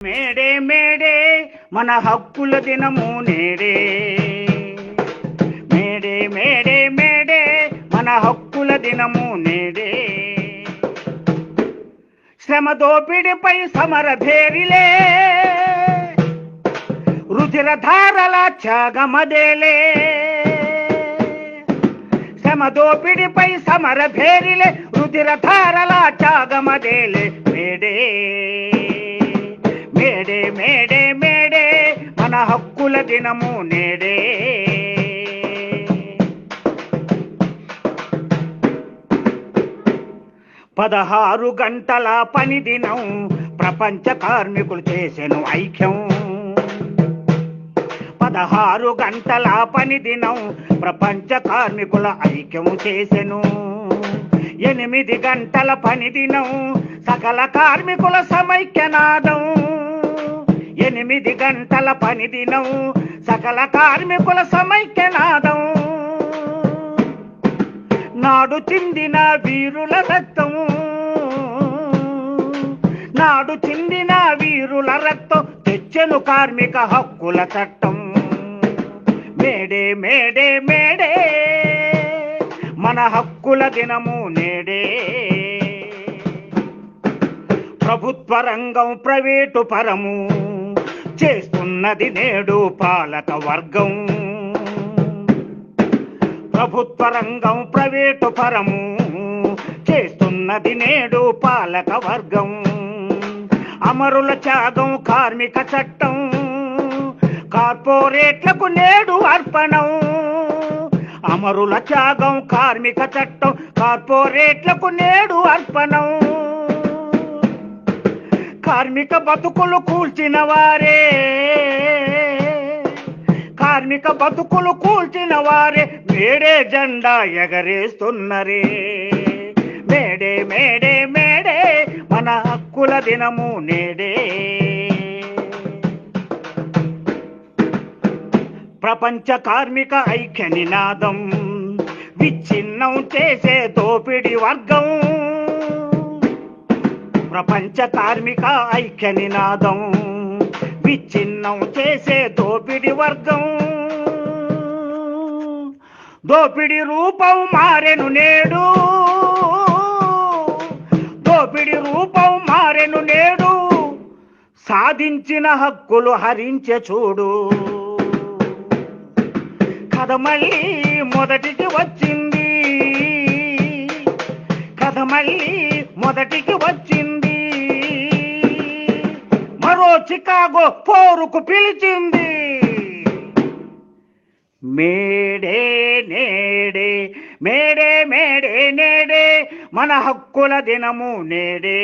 May Day May Day మన హక్కుల దినము నేడే. మేడే మేడే మేడే మన హక్కుల దినము నేడే. శ్రమ దోపిడిపై సమర భేరిలే, రుధిరధారల త్యాగమదేలే. శ్రమ దోపిడిపై సమర భేరిలే, రుధిరధారల త్యాగమదేలే. మేడే మేడే మేడే మేడే మన హక్కుల దినము నేడే. 16 గంటల పని దినం ప్రపంచ కార్మికులు చేసెను ఐక్యం. 16 గంటల పని దినం ప్రపంచ కార్మికుల ఐక్యం చేసెను. 8 గంటల పని దినం సకల కార్మికుల సమైక్యనాదం. 8 గంటల పని దినం సకల కార్మికుల సమైక్యనాదం. నాడు చిందిన వీరుల రక్తం, నాడు చిందిన వీరుల రక్తం తెచ్చెను కార్మిక హక్కుల చట్టం. మేడే మేడే మేడే మన హక్కుల దినము నేడే. ప్రభుత్వ రంగం ప్రైవేటు పరము చేస్తున్నది నేడు పాలక వర్గం. ప్రభుత్వ రంగం ప్రైవేటు పరము చేస్తున్నది నేడు పాలక వర్గం. అమరుల త్యాగం కార్మిక చట్టం కార్పొరేట్లకు నేడు అర్పణం. అమరుల త్యాగం కార్మిక చట్టం కార్పొరేట్లకు నేడు అర్పణం. కార్మిక బతుకులు కూల్చిన వారే, కార్మిక బతుకులు కూల్చిన వారే మేడే జెండా ఎగరేస్తున్నరే. మేడే మేడే మేడే మన హక్కుల దినము నేడే. ప్రపంచ కార్మిక ఐక్య నినాదం విచ్ఛిన్నం చేసే దోపిడి వర్గం. ప్రపంచ కార్మిక ఐక్య నినాదం విచ్ఛిన్నం చేసే దోపిడి వర్గం. దోపిడి రూపం మారెను నేడు, దోపిడి రూపం మారెను నేడు. సాధించిన హక్కులు హరించే చూడు. కథ మళ్ళీ మొదటికి వచ్చింది, కథ మళ్ళీ మొదటికి వచ్చింది. మరో చికాగో పోరుకు పిలిచింది. మేడే నేడే మేడే మేడే నేడే మన హక్కుల దినము నేడే.